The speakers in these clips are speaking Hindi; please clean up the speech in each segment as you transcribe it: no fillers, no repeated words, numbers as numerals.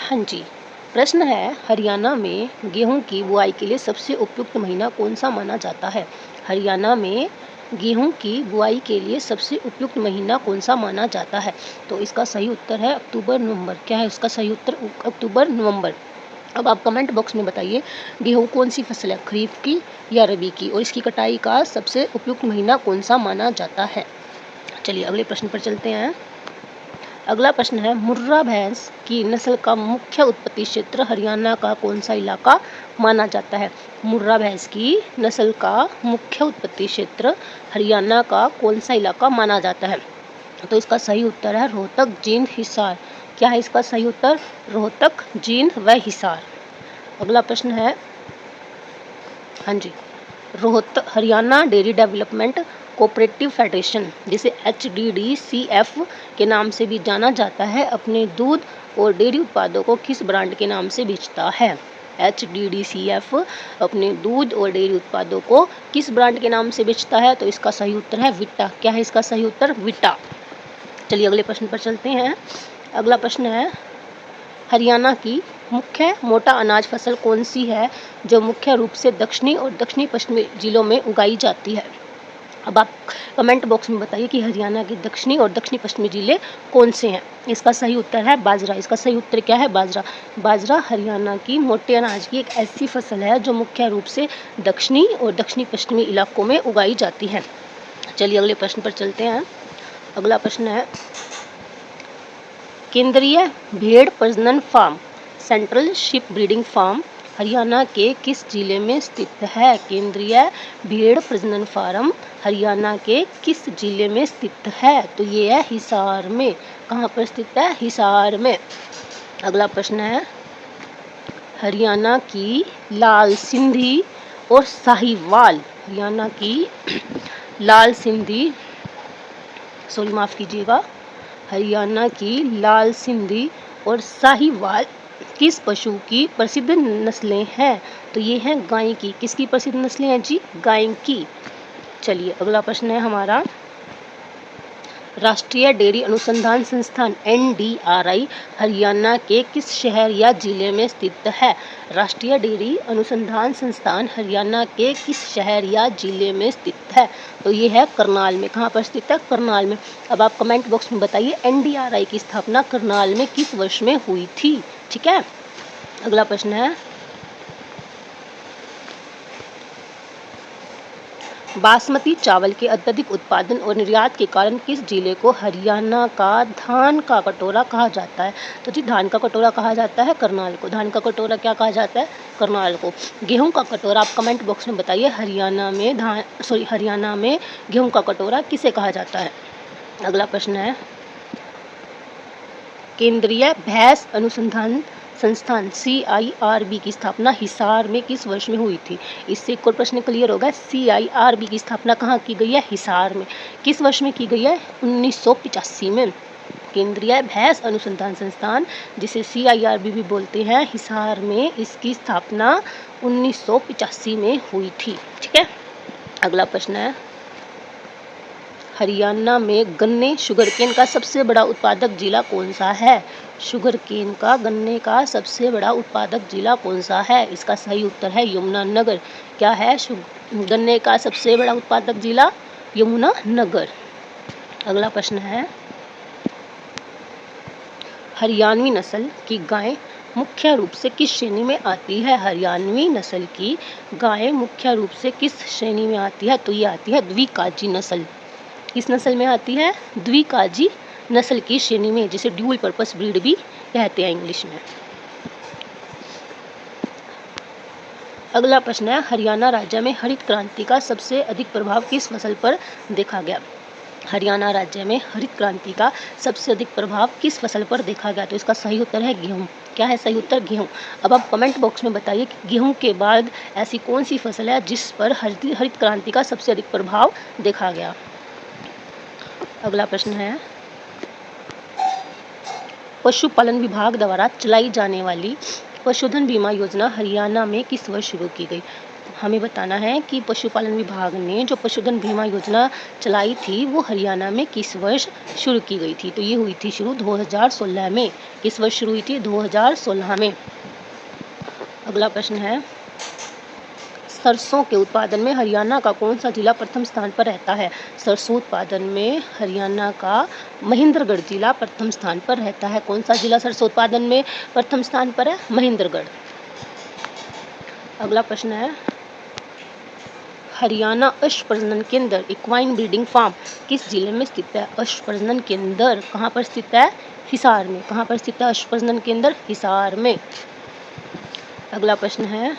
हाँ जी। प्रश्न है, हरियाणा में गेहूँ की बुआई के लिए सबसे उपयुक्त महीना कौन-सा माना जाता है? हरियाणा में गेहूँ की बुआई के लिए सबसे उपयुक्त महीना कौन-सा माना जाता है? तो इसका सही उत्तर है अक्टूबर-नवंबर। क्या है इसका सही उत्तर? अक्टूबर-नवंबर। अब आप कमेंट बॉक्स में बताइए, गेहूँ कौन-सी फसल है, खरीफ की या रबी की? और इसकी कटाई का सबसे उपयुक्त महीना कौन-सा माना जाता है? चलिए अगले प्रश्न पर चलते हैं। अगला प्रश्न है, मुर्रा भैंस की नस्ल का मुख्य उत्पत्ति क्षेत्र हरियाणा का कौन सा इलाका माना जाता है? मुर्रा भैंस की नस्ल का मुख्य उत्पत्ति क्षेत्र हरियाणा का कौन सा इलाका माना जाता है? तो इसका सही उत्तर है रोहतक, जींद, हिसार। क्या है इसका सही उत्तर? रोहतक, जींद व हिसार। अगला प्रश्न है, हाँ जी, Haryana dairy development cooperative federation, जिसे HDDCF के नाम से भी जाना जाता है, अपने दूध और डेयरी उत्पादों को किस ब्रांड के नाम से बेचता है? HDDCF अपने दूध और डेयरी उत्पादों को किस ब्रांड के नाम से बेचता है? तो इसका सही उत्तर है विटा। क्या है इसका सही उत्तर? विटा। चलिए अगले प्रश्न पर चलते हैं। अगला प्रश्न है, हरियाणा की मुख्य मोटा अनाज फसल कौन सी है जो मुख्य रूप से दक्षिणी और दक्षिणी पश्चिमी जिलों में उगाई जाती है? अब आप कमेंट बॉक्स में बताइए कि हरियाणा के दक्षिणी और दक्षिणी पश्चिमी जिले कौन से हैं? इसका सही उत्तर है बाजरा। इसका सही उत्तर क्या है? बाजरा। बाजरा हरियाणा की मोटे अनाज की एक ऐसी फसल है जो मुख्य रूप से दक्षिणी और दक्षिणी पश्चिमी इलाकों में उगाई जाती है। चलिए अगले प्रश्न पर चलते हैं। अगला प्रश्न है, केंद्रीय भेड़ प्रजनन farm central sheep breeding farm Haryana के किस जिले में स्थित है? केंद्रीय भेड़ प्रजनन फार्म हरियाणा के किस जिले में स्थित है? तो ये है हिसार में। कहाँ पर स्थित है? हिसार में। अगला प्रश्न है, हरियाणा की लाल सिंधी और साहिवाल, हरियाणा की लाल सिंधी, सॉरी माफ़ कीजिएगा, हरियाणा की लाल सिंधी और साहिवाल किस पशु की प्रसिद्ध नस्लें हैं? तो ये हैं गाय की। किसकी प्रसिद्ध नस्लें हैं जी? गाय की। चलिए अगला प्रश्न है हमारा, राष्ट्रीय डेयरी अनुसंधान संस्थान NDRI हरियाणा के किस शहर या जिले में स्थित है? राष्ट्रीय डेयरी अनुसंधान संस्थान हरियाणा के किस शहर या जिले में स्थित है? तो ये है करनाल में। कहाँ पर स्थित है? करनाल में। अब आप कमेंट बॉक्स में बताइए, NDRI की स्थापना करनाल में किस वर्ष में हुई थी? ठीक है। अगला प्रश्न है, बासमती चावल के अत्यधिक उत्पादन और निर्यात के कारण किस जिले को हरियाणा का धान का कटोरा कहा जाता है? तो जी धान का कटोरा कहा जाता है करनाल को। धान का कटोरा क्या कहा जाता है? करनाल को। गेहूं का कटोरा आप कमेंट बॉक्स में बताइए, हरियाणा में गेहूं का कटोरा किसे कहा जाता है? अगला प्रश्न है, केंद्रीय भैंस अनुसंधान संस्थान CIRB की स्थापना हिसार में किस वर्ष में हुई थी? इससे एक और प्रश्न क्लियर होगा। CIRB की स्थापना कहाँ की गई है? हिसार में। किस वर्ष में की गई है? 1985 में। केंद्रीय भैंस अनुसंधान संस्थान, जिसे CIRB भी बोलते हैं, हिसार में इसकी स्थापना 1985 में हुई थी। ठीक है। अगला प्रश्न है, हरियाणा में गन्ने शुगरकेन का सबसे बड़ा उत्पादक जिला कौन सा है? शुगरकेन का, गन्ने का सबसे बड़ा उत्पादक जिला कौन सा है? इसका सही उत्तर है यमुनानगर। क्या है गन्ने का सबसे बड़ा उत्पादक जिला? यमुनानगर। अगला प्रश्न है, हरियाणवी नस्ल की गाय मुख्य रूप से किस श्रेणी में आती है? हरियाणवी नस्ल की गाय मुख्य रूप से किस श्रेणी में आती है? तो ये आती है द्विकाजी नस्ल। किस नस्ल में आती है? द्विकाजी नस्ल की श्रेणी में, जिसे ड्यूल पर्पस ब्रीड भी कहते हैं इंग्लिश में। अगला प्रश्न है, हरियाणा राज्य में हरित क्रांति का सबसे अधिक प्रभाव किस फसल पर देखा गया? हरियाणा राज्य में हरित क्रांति का सबसे अधिक प्रभाव किस फसल पर देखा गया? तो इसका सही उत्तर है गेहूं। क्या है सही उत्तर? गेहूं। अब आप कमेंट बॉक्स में बताइए कि गेहूं के बाद ऐसी कौन सी फसल है जिस पर हरित क्रांति का सबसे अधिक प्रभाव देखा गया? अगला प्रश्न है, पशुपालन विभाग द्वारा चलाई जाने वाली पशुधन बीमा योजना हरियाणा में किस वर्ष शुरू की गई? हमें बताना है कि पशुपालन विभाग ने जो पशुधन बीमा योजना चलाई थी वो हरियाणा में किस वर्ष शुरू की गई थी। तो ये हुई थी शुरू 2016 में। किस वर्ष शुरू हुई थी? 2016 में। अगला प्रश्न है, सरसों के उत्पादन में हरियाणा का कौन सा जिला प्रथम स्थान पर रहता है? सरसों उत्पादन में हरियाणा का महेंद्रगढ़ जिला प्रथम स्थान पर रहता है। कौन सा जिला सरसों उत्पादन में प्रथम स्थान पर है? महेंद्रगढ़। अगला प्रश्न है, हरियाणा अश्व प्रजनन केंद्र इक्वाइन ब्रीडिंग फार्म किस जिले में स्थित है? अश्व प्रजनन केंद्र कहाँ पर स्थित है? हिसार में। कहाँ पर स्थित है अश्व प्रजनन केंद्र? हिसार में। अगला प्रश्न है,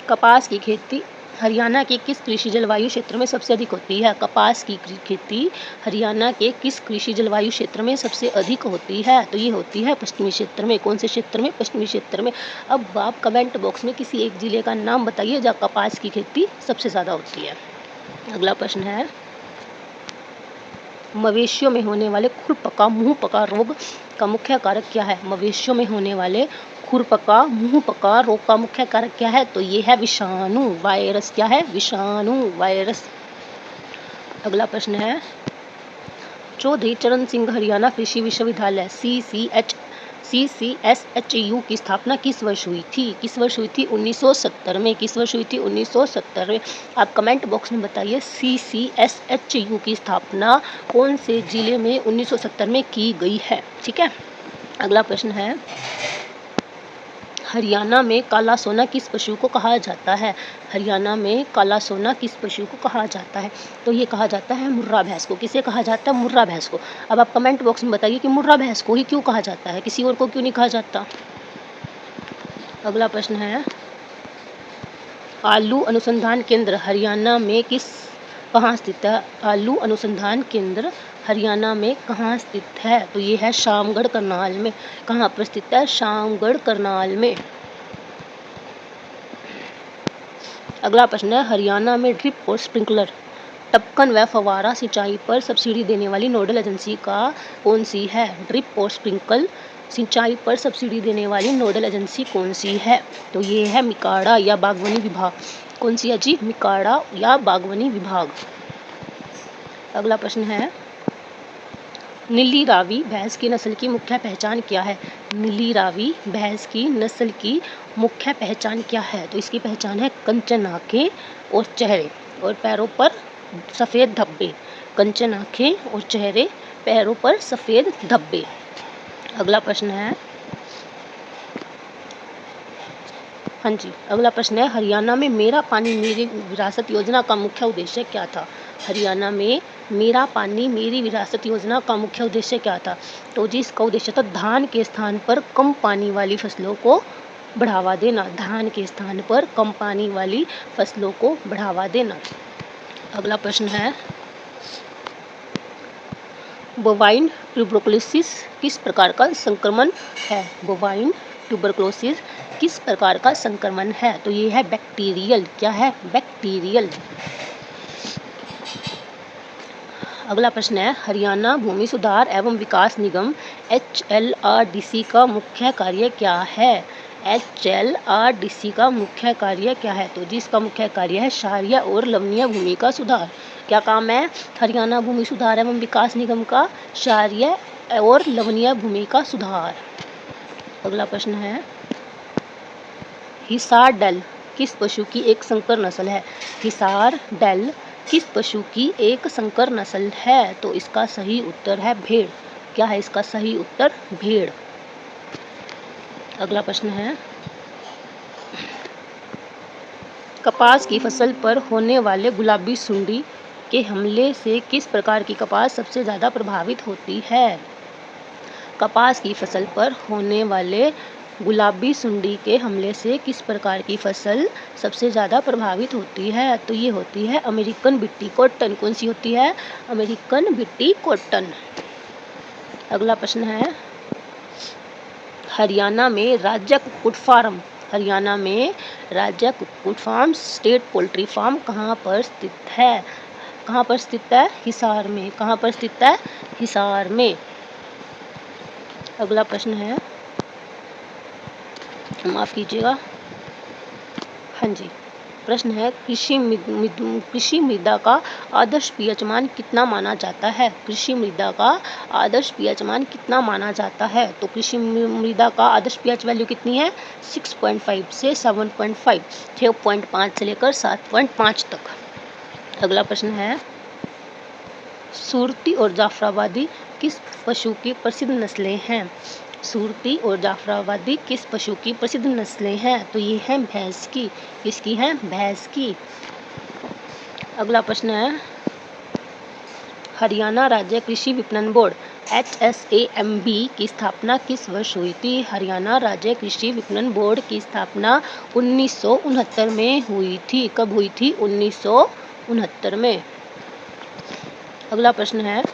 कपास की खेती हरियाणा के किस कृषि जलवायु क्षेत्र में सबसे अधिक होती है? कपास की खेती हरियाणा के किस कृषि जलवायु क्षेत्र में सबसे अधिक होती है? तो ये होती है पश्चिमी क्षेत्र में। कौन से क्षेत्र में? पश्चिमी क्षेत्र में। अब आप कमेंट बॉक्स में किसी एक जिले का नाम बताइए जहाँ कपास की खेती सबसे ज़्यादा होती है। अगला प्रश्न है, मवेशियों में होने वाले खुरपका मुंहपका रोग का मुख्य कारक क्या है? मवेशियों में होने वाले खुरपका मुंहपका रोग का मुख्य कारक क्या है? तो ये है विषाणु वायरस। क्या है? विषाणु वायरस। अगला प्रश्न है, चौधरी चरण सिंह हरियाणा कृषि विश्वविद्यालय CCSHU की स्थापना किस वर्ष हुई थी? किस वर्ष हुई थी? 1970 में। किस वर्ष हुई थी? 1970 में। आप कमेंट बॉक्स में बताइए CCSHU की स्थापना कौन से जिले में 1970 में की गई है। ठीक है। अगला प्रश्न है, हरियाणा में काला सोना किस पशु को कहा जाता है? हरियाणा में काला सोना किस पशु को कहा जाता है? तो ये कहा जाता है मुर्रा भैंस को। किसे कहा जाता है? मुर्रा भैंस को। अब आप कमेंट बॉक्स में बताइए कि मुर्रा भैंस को ही क्यों कहा जाता है, किसी और को क्यों नहीं कहा जाता। अगला प्रश्न है, आलू अनुसंधान केंद्र हरियाणा में कहाँ स्थित है? आलू अनुसंधान केंद्र हरियाणा में कहाँ स्थित है? तो ये है शामगढ़ करनाल में। कहाँ पर स्थित है? शामगढ़ करनाल में। अगला प्रश्न है, हरियाणा में ड्रिप और स्प्रिंकलर टपकन व फव्वारा सिंचाई पर सब्सिडी देने वाली नोडल एजेंसी कौन सी है? ड्रिप और स्प्रिंकल सिंचाई पर सब्सिडी देने वाली नोडल एजेंसी कौन सी है? तो ये है मिकाडा या बागवानी विभाग। कौन सी है जी? मिकाडा या बागवानी विभाग। अगला प्रश्न है, नीली रावी भैंस की नस्ल की मुख्य पहचान क्या है? नीली रावी भैंस की नस्ल की मुख्य पहचान क्या है? तो इसकी पहचान है कंचन आँखें और चेहरे और पैरों पर सफ़ेद धब्बे। कंचन आँखें और चेहरे, पैरों पर सफ़ेद धब्बे। अगला प्रश्न है, हाँ जी, अगला प्रश्न है, हरियाणा में मेरा पानी मेरी विरासत योजना का मुख्य उद्देश्य क्या था? हरियाणा में मेरा पानी मेरी विरासत योजना का मुख्य उद्देश्य क्या था? तो जी इसका उद्देश्य था धान के स्थान पर कम पानी वाली फसलों को बढ़ावा देना। धान के स्थान पर कम पानी वाली फसलों को बढ़ावा देना। अगला प्रश्न है, बोवाइन ट्यूबरकुलोसिस किस प्रकार का संक्रमण है? बोवाइन ट्यूबरकुलोसिस किस प्रकार का संक्रमण है? तो ये है बैक्टीरियल। क्या है? बैक्टीरियल। अगला प्रश्न है, हरियाणा भूमि सुधार एवं विकास निगम HLRDC का मुख्य कार्य क्या है? HLRDC का मुख्य कार्य क्या है? तो जिसका मुख्य कार्य है क्षारीय और लवणीय भूमि का सुधार। क्या काम है हरियाणा भूमि सुधार एवं विकास निगम का? क्षारीय और लवणीय भूमि का सुधार। अगला प्रश्न है, हिसार डल किस पशु की एक संकर नस्ल है? हिसार डल किस पशु की एक संकर नस्ल है? तो इसका सही उत्तर है भेड़। क्या है इसका सही उत्तर? भेड़। अगला प्रश्न है, कपास की फसल पर होने वाले गुलाबी सुंडी के हमले से किस प्रकार की कपास सबसे ज़्यादा प्रभावित होती है? कपास की फसल पर होने वाले गुलाबी सुंडी के हमले से किस प्रकार की फसल सबसे ज़्यादा प्रभावित होती है? तो ये होती है अमेरिकन बिट्टी कॉटन। कौन सी होती है? अमेरिकन बिट्टी कॉटन। अगला प्रश्न है, हरियाणा में राज्य कुक्कुट फार्म स्टेट पोल्ट्री फार्म कहाँ पर स्थित है? कहाँ पर स्थित है? हिसार में। कहाँ पर स्थित है? हिसार में। अगला प्रश्न है, माफ़ कीजिएगा, हाँ जी, प्रश्न है कृषि मृदा का आदर्श पीएच मान कितना माना जाता है? कृषि मृदा का आदर्श पीएच मान कितना माना जाता है? तो कृषि मृदा का आदर्श पीएच वैल्यू कितनी है? 6.5 से 7.5, 6.5 से लेकर 7.5 तक। अगला प्रश्न है, सुरती और जाफराबादी किस पशु की प्रसिद्ध नस्लें हैं? सुरती और जाफराबादी किस पशु की प्रसिद्ध नस्लें हैं? तो ये है भैंस की। किसकी है? भैंस की। अगला प्रश्न है, हरियाणा राज्य कृषि विपणन बोर्ड HSAMB की स्थापना किस वर्ष हुई थी? हरियाणा राज्य कृषि विपणन बोर्ड की स्थापना 1969 में हुई थी। कब हुई थी? 1969 में। अगला प्रश्न है,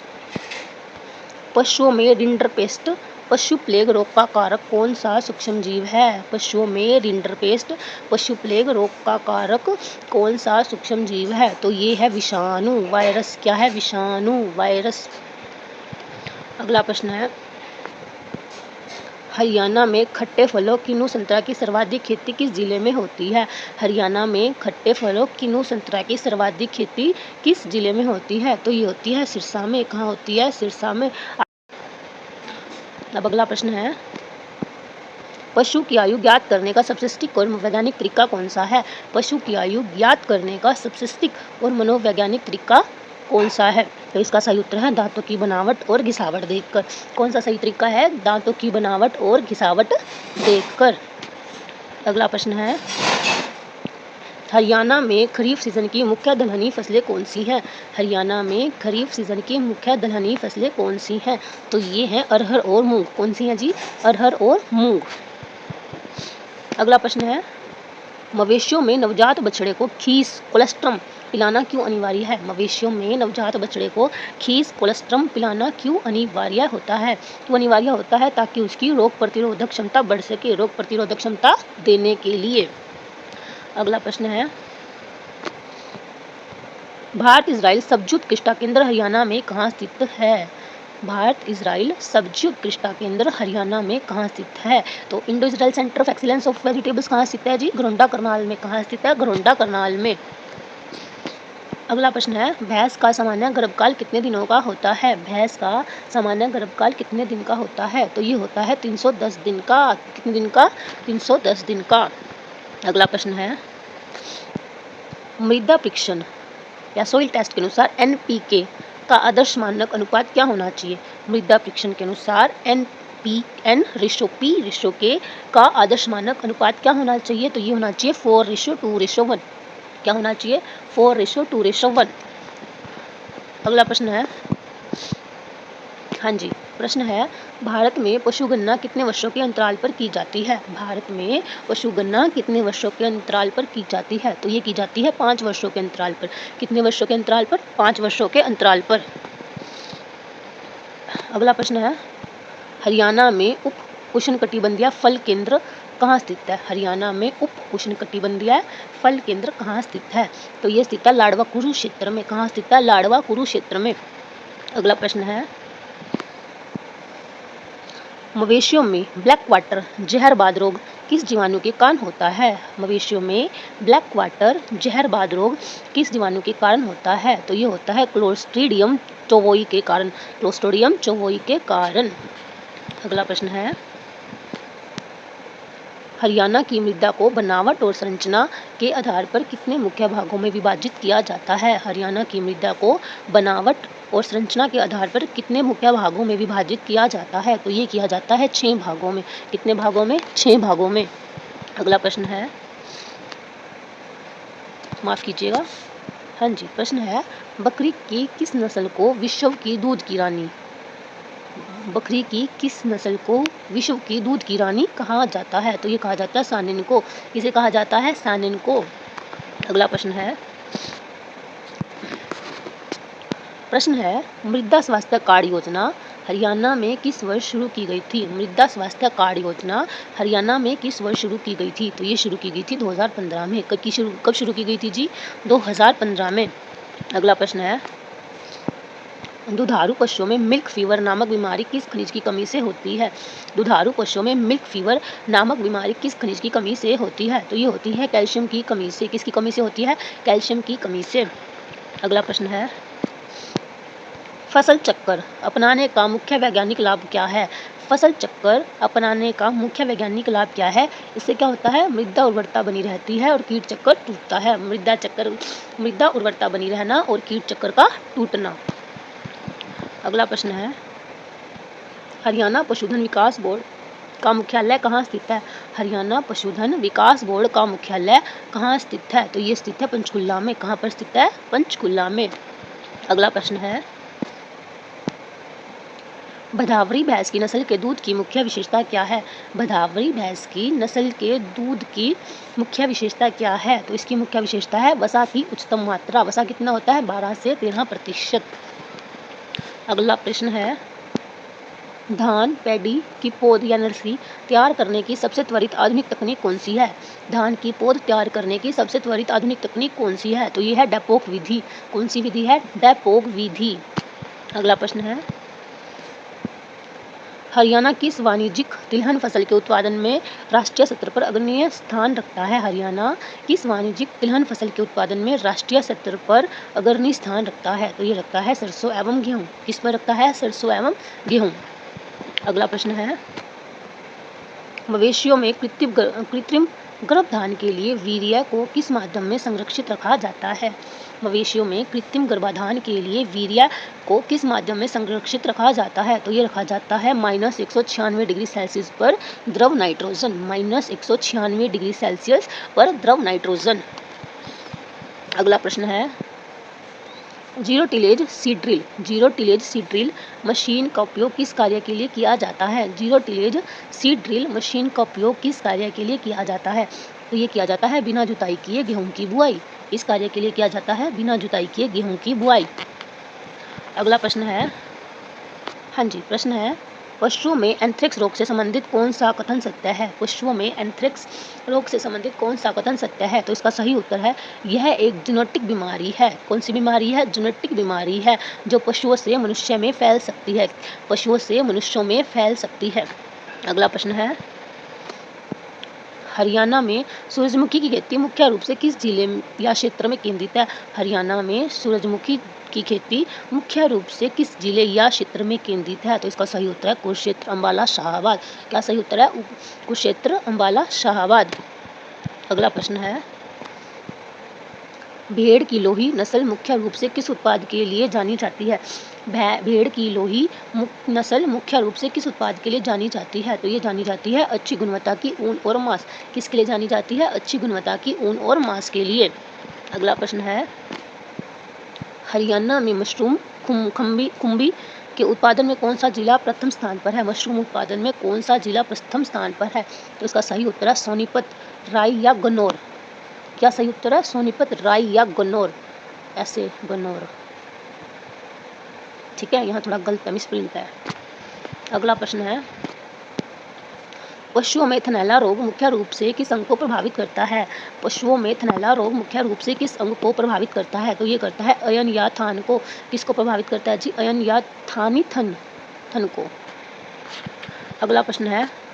पशुओं में रिंडरपेस्ट पशु प्लेग रोग का कारक कौन सा सूक्ष्म जीव है? पशुओं में रिंडरपेस्ट पशु प्लेग रोग का कारक कौन सा सूक्ष्म जीव है? तो ये है विषाणु, वायरस। क्या है? विषाणु, वायरस। अगला प्रश्न है, हरियाणा में खट्टे फलों किन्नू संतरा की सर्वाधिक खेती किस जिले में होती है? हरियाणा में खट्टे फलों किन्नू संतरा की सर्वाधिक खेती किस जिले में होती है? तो ये होती है सिरसा में। कहाँ होती है? सिरसा में। अब अगला प्रश्न है, पशु की आयु ज्ञात करने का सबसे सटीक और वैज्ञानिक तरीका कौन सा है? पशु की आयु ज्ञात करने का सबसे सटीक और मनोवैज्ञानिक तरीका कौन सा है? तो इसका सही उत्तर है दांतों की बनावट और घिसावट देखकर। कौन सा सही तरीका है? दांतों की बनावट और घिसावट देखकर। अगला प्रश्न है, हरियाणा में खरीफ सीजन की मुख्य दलहनी फसलें कौन सी हैं? हरियाणा में खरीफ सीजन की मुख्य दलहनी फसलें कौन सी हैं? तो ये हैं अरहर और मूंग। कौन सी हैं जी? अरहर और मूंग। अगला प्रश्न है, मवेशियों में नवजात बछड़े को खीस कोलेस्ट्रम पिलाना क्यों अनिवार्य है? मवेशियों में नवजात बछड़े को खीस कोलेस्ट्रम पिलाना क्यों अनिवार्य होता है? तो अनिवार्य होता है ताकि उसकी रोग प्रतिरोधक क्षमता बढ़ सके, रोग प्रतिरोधक क्षमता देने के लिए। अगला प्रश्न है, भारत इजराइल सब्जी उत्कृष्टता केंद्र हरियाणा में कहाँ स्थित है? भारत इजराइल सब्जी उत्कृष्टता केंद्र हरियाणा में कहाँ स्थित है? तो Indo Israel centre of excellence of vegetables कहाँ स्थित है जी? घरोंडा करनाल में। कहाँ स्थित है? घरोंडा करनाल में। अगला प्रश्न है, भैंस का सामान्य गर्भकाल कितने दिनों का होता है? भैंस का सामान्य गर्भकाल कितने दिन का होता है? तो ये होता है 310 दिन का। कितने दिन का? 310 दिन का। अगला प्रश्न है, मृदा परीक्षण या सोइल टेस्ट के अनुसार NPK का आदर्श मानक अनुपात क्या होना चाहिए? मृदा परीक्षण के अनुसार N/P/K का आदर्श मानक अनुपात क्या होना चाहिए? तो ये होना चाहिए 4:2:1। क्या होना चाहिए? 4:2:1। अगला प्रश्न है, हाँ जी, प्रश्न है, भारत में पशुगणना कितने वर्षों के अंतराल पर की जाती है? भारत में पशुगणना कितने वर्षों के अंतराल पर की जाती है? तो ये की जाती है 5 वर्षों के अंतराल पर। कितने वर्षों के अंतराल पर? 5 वर्षों के अंतराल पर। अगला प्रश्न है, हरियाणा में उप उष्णकटिबंधीय फल केंद्र कहाँ स्थित है? हरियाणा में उप उष्णकटिबंधीय फल केंद्र कहाँ स्थित है? तो ये स्थित है लाडवा कुरु क्षेत्र में। कहाँ स्थित है? लाडवा कुरु क्षेत्र में। अगला प्रश्न है, मवेशियों में ब्लैक वाटर जहरबाद रोग किस जीवाणु के कारण होता है? मवेशियों में ब्लैक वाटर जहरबाद रोग किस जीवाणु के कारण होता है? तो ये होता है क्लोस्ट्रीडियम चौवोई के कारण। क्लोस्ट्रीडियम चौवोई के कारण। अगला प्रश्न है, हरियाणा की मृदा को बनावट और संरचना के आधार पर कितने मुख्य भागों में विभाजित किया जाता है? हरियाणा की मृदा को बनावट और संरचना के आधार पर कितने मुख्य भागों में विभाजित किया जाता है? तो ये किया जाता है 6 भागों में। कितने भागों में? 6 भागों में। अगला प्रश्न है, माफ कीजिएगा, हाँ जी, प्रश्न है, बकरी की किस नस्ल को विश्व की दूध की रानी बकरी की किस नस्ल को विश्व की दूध की रानी कहा जाता है? तो ये कहा जाता है सानिन को। इसे कहा जाता है सानिन को। अगला प्रश्न है, मृदा स्वास्थ्य कार्ड योजना हरियाणा में किस वर्ष शुरू की गई थी? मृदा स्वास्थ्य कार्ड योजना हरियाणा में किस वर्ष शुरू की गई थी? तो ये शुरू की गई थी 2015 में। कब शुरू की गई थी जी? 2015 में। अगला प्रश्न है, दुधारू पशुओं में मिल्क फीवर नामक बीमारी किस खनिज की कमी से होती है? दुधारू पशुओं में मिल्क फीवर नामक बीमारी किस खनिज की कमी से होती है? तो ये होती है कैल्शियम की कमी से। किसकी कमी से होती है? कैल्शियम की कमी से। अगला प्रश्न है, फसल चक्कर अपनाने का मुख्य वैज्ञानिक लाभ क्या है? फसल चक्कर अपनाने का मुख्य वैज्ञानिक लाभ क्या है? इससे क्या होता है? मृदा उर्वरता बनी रहती है और कीट चक्कर टूटता है। मृदा उर्वरता बनी रहना और कीट चक्कर का टूटना। अगला प्रश्न है, हरियाणा पशुधन विकास बोर्ड का मुख्यालय कहाँ स्थित है? हरियाणा पशुधन विकास बोर्ड का मुख्यालय कहाँ स्थित है? तो ये स्थित है पंचकुला में। कहाँ पर स्थित है? पंचकुला में। अगला प्रश्न है, भदावरी भैंस की नस्ल के दूध की मुख्य विशेषता क्या है? भदावरी भैंस की नस्ल के दूध की मुख्य विशेषता क्या है? तो इसकी मुख्य विशेषता है वसा की उच्चतम मात्रा। वसा कितना होता है? 12 से 13%। अगला प्रश्न है, धान पैडी की पौध या नर्सरी तैयार करने की सबसे त्वरित आधुनिक तकनीक कौन सी है? धान की पौध तैयार करने की सबसे त्वरित आधुनिक तकनीक कौन सी है? तो ये है डेपोक विधि। कौन सी विधि है? डेपोक विधि। अगला प्रश्न है, हरियाणा किस वाणिज्यिक तिलहन फसल के उत्पादन में राष्ट्रीय स्तर पर अग्रणी स्थान रखता है? हरियाणा किस वाणिज्यिक तिलहन फसल के उत्पादन में राष्ट्रीय स्तर पर अग्रणी स्थान रखता है? तो ये रखता है सरसों एवं गेहूँ। किस पर रखता है? सरसों एवं गेहूँ। अगला प्रश्न है, मवेशियों में कृत्रिम गर्भधान के लिए वीर्य को किस माध्यम में संरक्षित रखा जाता है? मवेशियों में कृत्रिम गर्भाधान के लिए वीर्य को किस माध्यम में संरक्षित रखा जाता है? तो ये रखा जाता है -196 डिग्री सेल्सियस पर द्रव नाइट्रोजन। -196 डिग्री सेल्सियस पर द्रव नाइट्रोजन। अगला प्रश्न है, zero tillage seed drill machine का उपयोग किस कार्य के लिए किया जाता है? Zero tillage seed drill machine का उपयोग किस कार्य के लिए किया जाता है? तो ये किया जाता है बिना जुताई किए गेहूं की बुआई। इस कार्य के लिए किया जाता है बिना जुताई किए गेहूं की बुआई। अगला प्रश्न है, हाँ जी, प्रश्न है, पशुओं में एंथ्रेक्स रोग से संबंधित कौन सा कथन सत्य है? पशुओं में एंथ्रेक्स रोग से संबंधित कौन सा कथन सत्य है? तो इसका सही उत्तर है, यह एक जेनेटिक बीमारी है। कौन सी बीमारी है? जेनेटिक बीमारी है जो पशुओं से मनुष्य में फैल सकती है। पशुओं से मनुष्यों में फैल सकती है। अगला प्रश्न है, हरियाणा में सूरजमुखी की खेती मुख्य रूप से किस जिले या क्षेत्र में केंद्रित है? हरियाणा में सूरजमुखी की खेती मुख्य रूप से किस जिले या क्षेत्र में केंद्रित है? तो इसका सही उत्तर है कुरुक्षेत्र, अंबाला, शाहाबाद। क्या सही उत्तर है? कुरुक्षेत्र, अंबाला, शाहाबाद। अगला प्रश्न है, भेड़ की लोही नस्ल मुख्य रूप से किस उत्पाद के लिए जानी जाती है? भेड़ की लोही नस्ल मुख्य रूप से किस उत्पाद के लिए जानी जाती है? तो ये जानी जाती है अच्छी गुणवत्ता की ऊन और मांस। किसके लिए जानी जाती है? अच्छी गुणवत्ता की ऊन और मांस के लिए। अगला प्रश्न है, हरियाणा में मशरूम खुम्बी के उत्पादन में कौन सा जिला प्रथम स्थान पर है? मशरूम उत्पादन में कौन सा जिला प्रथम स्थान पर है? तो इसका सही उत्तर है सोनीपत, राय या गन्नौर। क्या सही उत्तर है? सोनीपत, राय या गन्नौर। ऐसे गन्नौर, ठीक है, यहाँ थोड़ा गलत है, मिसप्रिंट है। अगला प्रश्न है, पशुओं में थनैला रोग मुख्य रूप से किस अंग को प्रभावित करता है? पशुओं में थनैला रोग मुख्य रूप से किस अंग को प्रभावित करता है? तो ये करता है अयन या थान को। किसको प्रभावित करता है जी? अयन या थानी थन को। अगला प्रश्न है,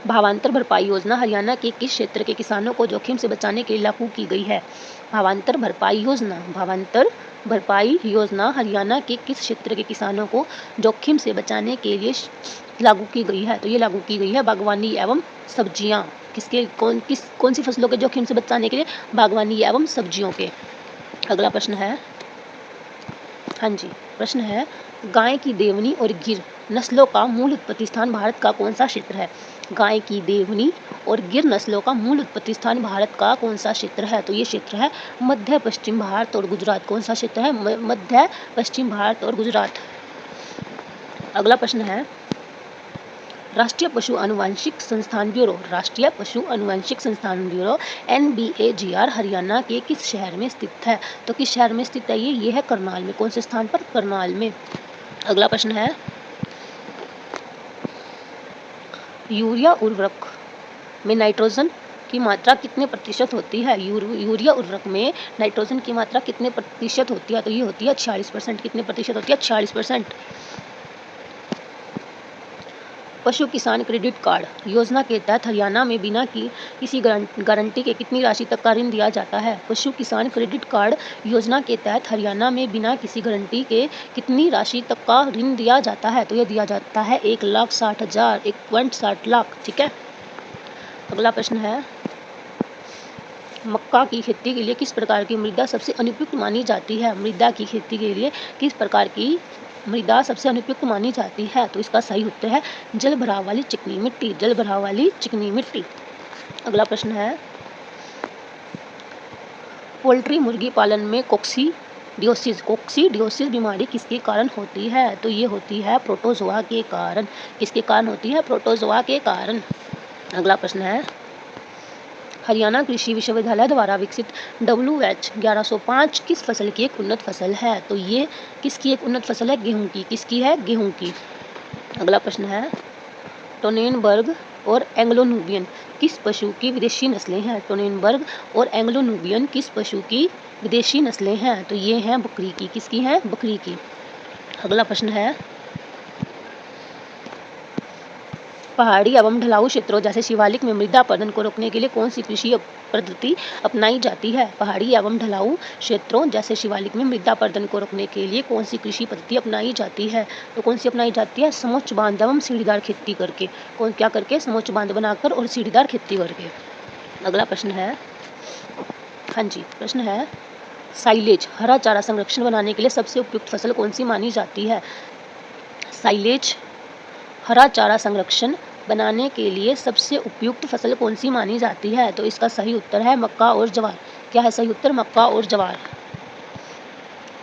भावांतर भरपाई योजना हरियाणा के किस क्षेत्र के किसानों को जोखिम से बचाने के लिए लागू की गई है? भावांतर भरपाई योजना हरियाणा के किस क्षेत्र के किसानों को जोखिम से बचाने के लिए लागू की गई है? तो ये लागू की गई है बागवानी एवं सब्जियां। कौन सी फसलों के जोखिम से बचाने के लिए? बागवानी एवं सब्जियों के। अगला प्रश्न है, हाँ जी, प्रश्न है, गाय की देवनी और गिर नस्लों का मूल उत्पत्ति स्थान भारत का कौन सा क्षेत्र है? गाय की देवनी और गिर नस्लों का मूल उत्पत्ति स्थान भारत का कौन सा क्षेत्र है? तो ये क्षेत्र है मध्य पश्चिम भारत और गुजरात। कौन सा क्षेत्र है? मध्य पश्चिम भारत और गुजरात। अगला प्रश्न है, राष्ट्रीय पशु आनुवंशिक संस्थान ब्यूरो NBAGR हरियाणा के किस शहर में स्थित है? तो किस शहर में स्थित है? ये है करनाल में। कौन से स्थान पर? करनाल में। अगला प्रश्न है, यूरिया उर्वरक में नाइट्रोजन की मात्रा कितने प्रतिशत होती है? यूरिया उर्वरक में नाइट्रोजन की मात्रा कितने प्रतिशत होती है? तो ये होती है 46%। कितने प्रतिशत होती है? 46%। पशु किसान क्रेडिट कार्ड योजना के तहत हरियाणा में बिना किसी गारंटी के कितनी राशि तक का ऋण दिया जाता है? पशु किसान क्रेडिट कार्ड योजना के तहत हरियाणा में बिना किसी गारंटी के कितनी राशि तक का ऋण दिया जाता है? तो यह दिया जाता है 1,60,000, 1.60 लाख। ठीक है। अगला प्रश्न है, मक्का की खेती के लिए किस प्रकार की मृदा सबसे अनुपयुक्त मानी जाती है? मृदा की खेती के लिए किस प्रकार की मृदा सबसे अनुपयुक्त मानी जाती है? तो इसका सही उत्तर है जल भराव वाली चिकनी मिट्टी। जल भराव वाली चिकनी मिट्टी। अगला प्रश्न है, पोल्ट्री मुर्गी पालन में कोक्सीडियोसिस बीमारी किसके कारण होती है? तो ये होती है प्रोटोजोआ के कारण। किसके कारण होती है? प्रोटोजोआ के कारण। अगला प्रश्न है, हरियाणा कृषि विश्वविद्यालय द्वारा विकसित WH 1105 किस फसल की एक उन्नत फसल है? तो ये किसकी एक उन्नत फसल है? गेहूं की। किसकी है? गेहूं की। अगला प्रश्न है, टोनेनबर्ग और एंग्लो नुबियन किस पशु की विदेशी नस्लें हैं? टोनेनबर्ग और एंग्लो नुबियन किस पशु की विदेशी नस्लें हैं? तो ये हैं बकरी की। किसकी हैं? बकरी की। अगला प्रश्न है, पहाड़ी एवं ढलाऊ क्षेत्रों जैसे शिवालिक में मृदा अपरदन को रोकने के लिए कौन सी कृषि पद्धति अपनाई जाती है? पहाड़ी एवं ढलाऊ क्षेत्रों जैसे शिवालिक में मृदा अपरदन को रोकने के लिए कौन सी कृषि पद्धति अपनाई जाती है? तो कौन सी अपनाई जाती है? समोच्च बांध एवं सीढ़ीदार खेती करके। क्या करके? समोच्च बांध बनाकर और सीढ़ीदार खेती करके। अगला प्रश्न है, हाँ जी, प्रश्न है, साइलेज हरा चारा संरक्षण बनाने के लिए सबसे उपयुक्त फसल कौन सी मानी जाती है? साइलेज हरा चारा संरक्षण बनाने के लिए सबसे उपयुक्त फसल कौन सी मानी जाती है? तो इसका सही उत्तर है मक्का और ज्वार। क्या है सही उत्तर? मक्का और ज्वार।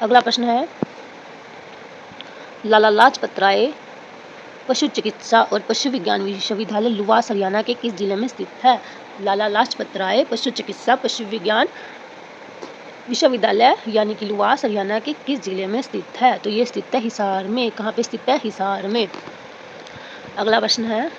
अगला प्रश्न है, लाला लाजपत राय पशु चिकित्सा और पशु विज्ञान विश्वविद्यालय लुवास हरियाणा के किस जिले में स्थित है? लाला लाजपत राय पशु चिकित्सा पशु विज्ञान विश्वविद्यालय यानी कि लुवास हरियाणा के किस जिले में स्थित है? तो ये स्थित है हिसार में। कहाँ पे स्थित है? हिसार में। अगला प्रश्न है,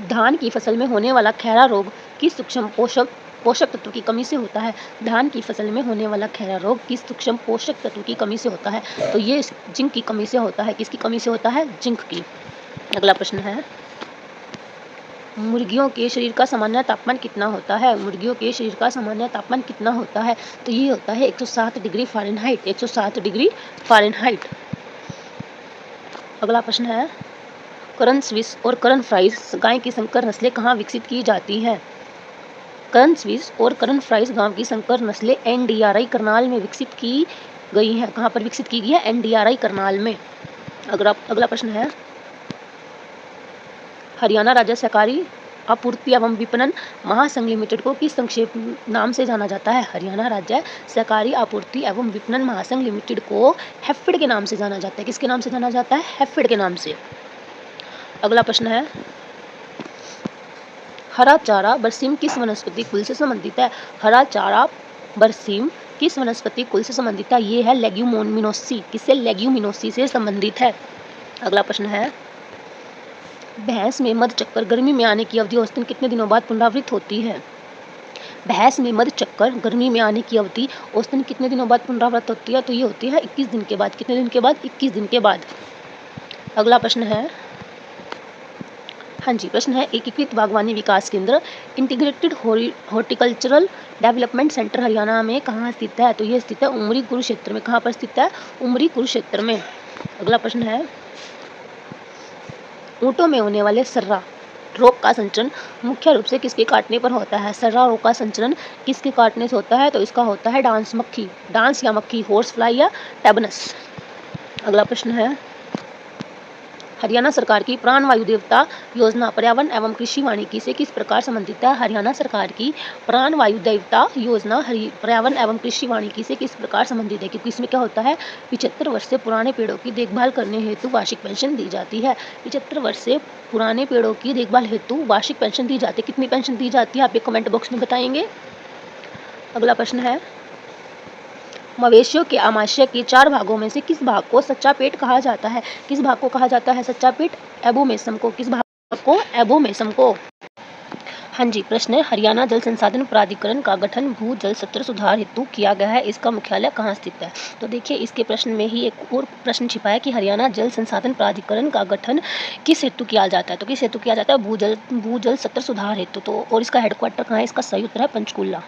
धान की फसल में होने वाला खैरा रोग किस सूक्ष्म पोषक तत्व की कमी से होता है? धान की फसल में होने वाला खैरा रोग किस सूक्ष्म पोषक तत्व की कमी से होता है? तो ये जिंक की कमी से होता है। किसकी कमी से होता है? जिंक की। अगला प्रश्न है, मुर्गियों के शरीर का सामान्य तापमान कितना होता है? मुर्गियों के शरीर का सामान्य तापमान कितना होता है? तो ये होता है 107 डिग्री फ़ारेनहाइट। 107 degree Fahrenheit. अगला प्रश्न है, करन स्विस और करन फ्राइज गाय की संकर नस्लें कहाँ विकसित की जाती हैं? करन स्विस और करन फ्राइज गांव की संकर नस्लें NDRI करनाल में विकसित की गई हैं। कहाँ पर विकसित की गई है? NDRI करनाल में। अगला प्रश्न है, हरियाणा राज्य सहकारी आपूर्ति एवं विपणन महासंघ लिमिटेड को किस संक्षेप नाम से जाना जाता है? हरियाणा राज्य सहकारी आपूर्ति एवं विपणन महासंघ लिमिटेड को हैफेड के नाम से जाना जाता है। किसके नाम से जाना जाता है? हैफेड के नाम से। अगला प्रश्न है, हरा चारा बरसीम किस वनस्पति कुल से संबंधित है? हरा चारा बरसीम किस वनस्पति कुल से संबंधित है? ये है लेग्यूमिनोसी। किससे? लेग्यूमिनोसी से संबंधित है। अगला प्रश्न है, भैंस में मध चक्कर गर्मी में आने की अवधि औसतन कितने दिनों बाद पुनरावृत्त होती है? भैंस में मध चक्कर गर्मी में आने की अवधि औसतन कितने दिनों बाद पुनरावृत्त होती है? तो ये होती है 21 दिन के बाद। कितने दिन के बाद? 21 दिन के बाद। अगला प्रश्न है, हाँ जी, प्रश्न है, एकीकृत बागवानी विकास केंद्र integrated horticultural development centre Haryana में कहाँ स्थित है? तो ये स्थित है उमरी कुरुक्षेत्र में। कहाँ पर स्थित है? उमरी कुरुक्षेत्र में। अगला प्रश्न है, ऊँटों में होने वाले सर्रा रोग का संचरण मुख्य रूप से किसके काटने पर होता है? सर्रा रोग का संचरण किसके काटने से होता है? तो इसका होता है डांस या मक्खी, हॉर्स फ्लाई या टेबनस। अगला प्रश्न है, हरियाणा सरकार की प्राण वायु देवता योजना पर्यावरण एवं कृषि वानिकी से किस प्रकार संबंधित है? हरियाणा सरकार की प्राण वायु देवता योजना पर्यावरण एवं कृषि वानिकी से किस प्रकार संबंधित है? क्योंकि इसमें क्या होता है, 75 वर्ष से पुराने पेड़ों की देखभाल करने हेतु वार्षिक पेंशन दी जाती है। 75 वर्ष से पुराने पेड़ों की देखभाल हेतु वार्षिक पेंशन दी जाती है। कितनी पेंशन दी जाती है? आप कमेंट बॉक्स में बताएंगे। अगला प्रश्न है, मवेशियों के आमाशय के 4 भागों में से किस भाग को सच्चा पेट कहा जाता है? किस भाग को कहा जाता है सच्चा पेट? एबोमेसम को। किस भाग को? एबोमेसम को। हाँ जी, प्रश्न है हरियाणा जल संसाधन प्राधिकरण का गठन भू जल स्तर सुधार हेतु किया गया है। इसका मुख्यालय कहाँ स्थित है? तो देखिए इसके प्रश्न में ही एक और प्रश्न छिपा है कि हरियाणा जल संसाधन प्राधिकरण का गठन किस हेतु किया जाता है? तो किस हेतु किया जाता है? भूजल स्तर सुधार हेतु। तो और इसका हेडक्वार्टर कहाँ है? इसका सही उत्तर है पंचकुला।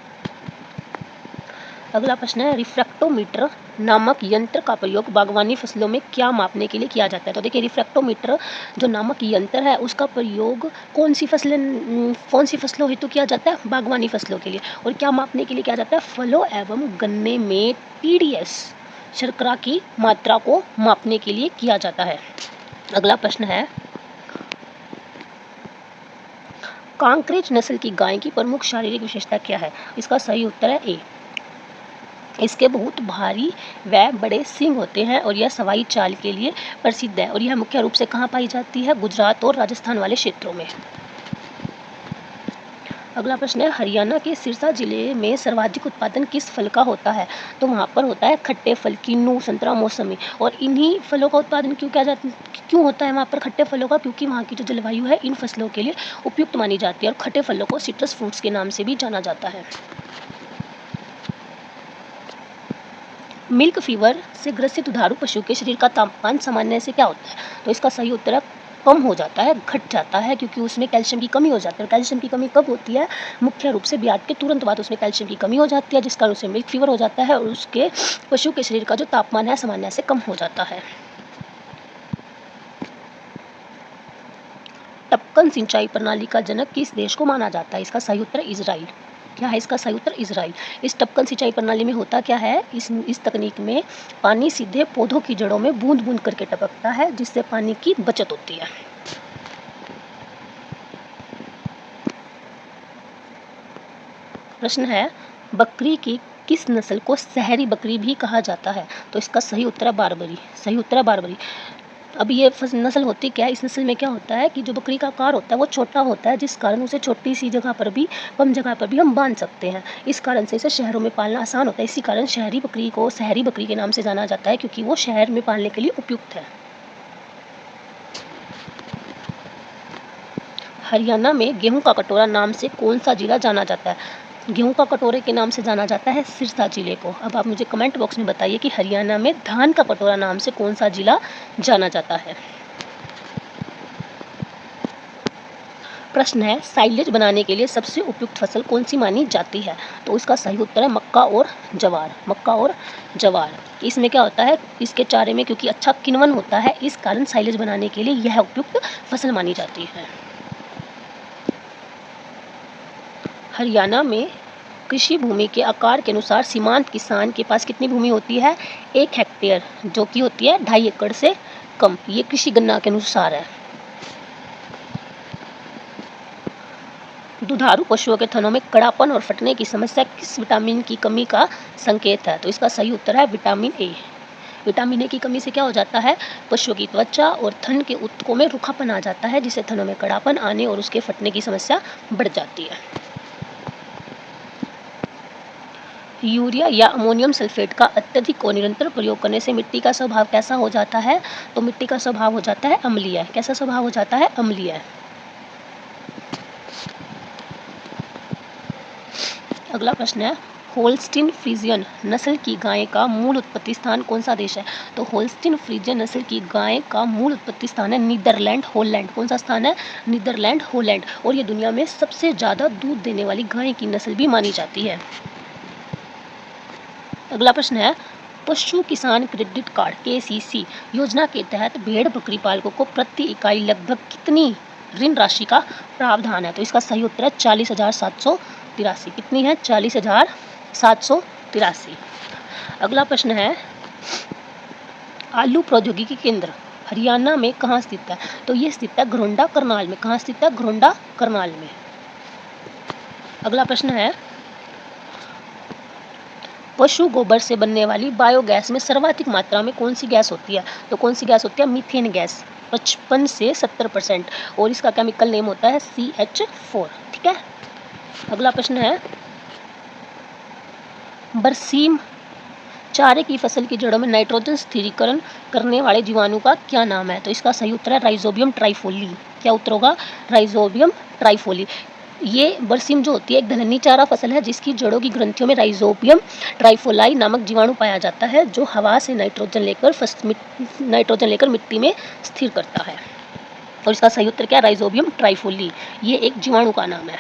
अगला प्रश्न है रिफ्रैक्टोमीटर नामक यंत्र का प्रयोग बागवानी फसलों में क्या मापने के लिए किया जाता है? तो देखिए रिफ्रैक्टोमीटर जो नामक यंत्र है उसका प्रयोग कौन सी फसलों हेतु किया जाता है? बागवानी फसलों के लिए। और क्या मापने के लिए किया जाता है? फलों एवं गन्ने में TDS शर्करा की मात्रा को मापने के लिए किया जाता है। अगला प्रश्न है कांकरेज नस्ल की गाय की प्रमुख शारीरिक विशेषता क्या है? इसका सही उत्तर है ए। इसके बहुत भारी व बड़े सींग होते हैं और यह सवाई चाल के लिए प्रसिद्ध है। और यह मुख्य रूप से कहाँ पाई जाती है? गुजरात और राजस्थान वाले क्षेत्रों में। अगला प्रश्न है हरियाणा के सिरसा जिले में सर्वाधिक उत्पादन किस फल का होता है? तो वहाँ पर होता है खट्टे फल, किन्नू, संतरा, मौसमी। और इन्हीं फलों का उत्पादन क्यों होता है वहाँ पर खट्टे फलों का? क्योंकि वहाँ की जो जलवायु है इन फसलों के लिए उपयुक्त मानी जाती है और खट्टे फलों को सिट्रस फ्रूट्स के नाम से भी जाना जाता है। मिल्क फीवर से ग्रसित दुधारू पशु के शरीर का तापमान सामान्य से क्या होता है? तो इसका सही उत्तर है कम हो जाता है, घट जाता है, क्योंकि उसमें कैल्शियम की कमी हो जाती है। कैल्शियम की कमी कब होती है? मुख्य रूप से ब्याज के तुरंत बाद उसमें कैल्शियम की कमी हो जाती है, जिस कारण उसे मिल्क फीवर हो जाता है और उसके पशु के शरीर का जो तापमान है सामान्य से कम हो जाता है। टपकन सिंचाई प्रणाली का जनक किस देश को माना जाता है? इसका सही उत्तर इजराइल। क्या है इसका सही उत्तर? इजराइल। इस टपकन सिंचाई प्रणाली में होता क्या है? इस तकनीक में पानी सीधे पौधों की जड़ों में बूंद बूंद करके टपकता है, जिससे पानी की बचत होती है। प्रश्न है बकरी की किस नस्ल को शहरी बकरी भी कहा जाता है? तो इसका सही उत्तर है बारबरी। सही उत्तर है बारबरी। अब ये नस्ल होती क्या है? इस नस्ल में क्या होता है कि जो बकरी का आकार होता है वो छोटा होता है, जिस कारण उसे छोटी सी जगह पर भी, कम जगह पर भी हम बांध सकते हैं। इस कारण से इसे शहरों में पालना आसान होता है। इसी कारण शहरी बकरी को शहरी बकरी के नाम से जाना जाता है, क्योंकि वो शहर में पालने के लिए उपयुक्त है। हरियाणा में गेहूं का कटोरा नाम से कौन सा जिला जाना जाता है? गेहूं का कटोरे के नाम से जाना जाता है सिरसा जिले को। अब आप मुझे कमेंट बॉक्स में बताइए कि हरियाणा में धान का कटोरा नाम से कौन सा जिला जाना जाता है। प्रश्न है साइलेज बनाने के लिए सबसे उपयुक्त फसल कौन सी मानी जाती है? तो इसका सही उत्तर है मक्का और जवार। मक्का और जवार। इसमें क्या होता है? इसके चारे में क्योंकि अच्छा किण्वन होता है, इस कारण साइलेज बनाने के लिए यह उपयुक्त फसल मानी जाती है। हरियाणा में कृषि भूमि के आकार के अनुसार सीमांत किसान के पास कितनी भूमि होती है? 1 हेक्टेयर, जो कि होती है 2.5 एकड़ से कम। ये कृषि गणना के अनुसार है। दुधारू पशुओं के थनों में कड़ापन और फटने की समस्या किस विटामिन की कमी का संकेत है? तो इसका सही उत्तर है विटामिन ए। विटामिन ए की कमी से क्या हो जाता है? पशुओं की त्वचा और थन के ऊतकों में रूखापन आ जाता है, जिससे थनों में कड़ापन आने और उसके फटने की समस्या बढ़ जाती है। यूरिया या अमोनियम सल्फेट का अत्यधिक और निरंतर प्रयोग करने से मिट्टी का स्वभाव कैसा हो जाता है? तो मिट्टी का स्वभाव हो जाता है अम्लीय। कैसा स्वभाव हो जाता है? अम्लीय। अगला प्रश्न है होल्स्टीन फ्रीजियन नस्ल की गाय का मूल उत्पत्ति स्थान कौन सा देश है? तो होल्स्टीन फ्रीजियन नस्ल की गाय का मूल उत्पत्ति स्थान है नीदरलैंड, हॉलैंड। कौन सा स्थान है? Netherland, Holland. और ये दुनिया में सबसे ज़्यादा दूध देने वाली गाय की नस्ल भी मानी जाती है। अगला प्रश्न है पशु किसान क्रेडिट कार्ड KCC योजना के तहत भेड़ बकरी पालकों को प्रति इकाई लगभग कितनी ऋण राशि का प्रावधान है? तो इसका सही उत्तर है 40,783। कितनी है? 40,783। अगला प्रश्न है आलू प्रौद्योगिकी केंद्र हरियाणा में कहाँ स्थित है? तो ये स्थित है घरोंडा करनाल में। कहाँ स्थित है? घरोंडा करनाल में। अगला प्रश्न है पशु गोबर से बनने वाली बायोगैस में सर्वाधिक मात्रा में कौन सी गैस होती है? तो कौन सी गैस होती है? मीथेन गैस, 55 से 70%। और इसका केमिकल नेम होता है CH4। ठीक है। अगला प्रश्न है बरसीम चारे की फसल की जड़ों में नाइट्रोजन स्थिरीकरण करने वाले जीवाणु का क्या नाम है? तो इसका सही उत्तर है राइजोबियम ट्राइफोली। क्या उत्तर होगा? राइजोबियम ट्राइफोली। ये बरसीम जो होती है एक दलहनी चारा फसल है जिसकी जड़ों की ग्रंथियों में राइजोबियम ट्राइफोलाई नामक जीवाणु पाया जाता है जो हवा से नाइट्रोजन लेकर मिट्टी में स्थिर करता है। और इसका सही उत्तर क्या है? राइजोबियम ट्राइफोली। ये एक जीवाणु का नाम है।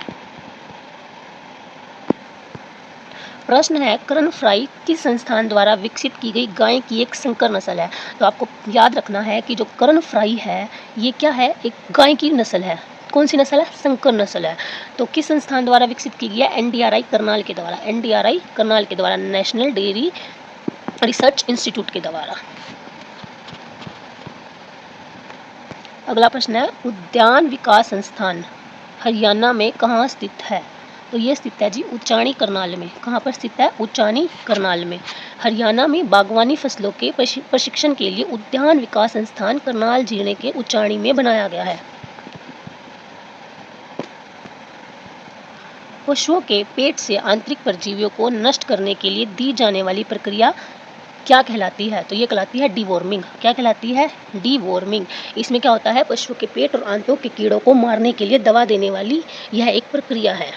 प्रश्न है, कर्ण फ्राई किस संस्थान द्वारा विकसित की गई गाय की एक संकर नस्ल है? तो आपको याद रखना है कि जो कर्ण फ्राई है ये क्या है? एक गाय की नस्ल है। कौन सी नस्ल है? संकर नस्ल है। तो किस संस्थान द्वारा विकसित की गई है? एनडीआरआई करनाल के द्वारा। एनडीआरआई करनाल के द्वारा, नेशनल डेयरी रिसर्च इंस्टीट्यूट के द्वारा। अगला प्रश्न है, उद्यान विकास संस्थान हरियाणा में कहाँ स्थित है? तो ये स्थित है जी उचानी करनाल में। कहाँ पर स्थित है? उचानी करनाल में। हरियाणा में बागवानी फसलों के प्रशिक्षण के लिए उद्यान विकास संस्थान करनाल जिले के उचानी में बनाया गया है। पशुओं के पेट से आंतरिक परजीवियों को नष्ट करने के लिए दी जाने वाली प्रक्रिया क्या कहलाती है? तो ये कहलाती है डीवॉर्मिंग। क्या कहलाती है? डीवॉर्मिंग। इसमें क्या होता है? पशुओं के पेट और आंतों के कीड़ों को मारने के लिए दवा देने वाली यह एक प्रक्रिया है।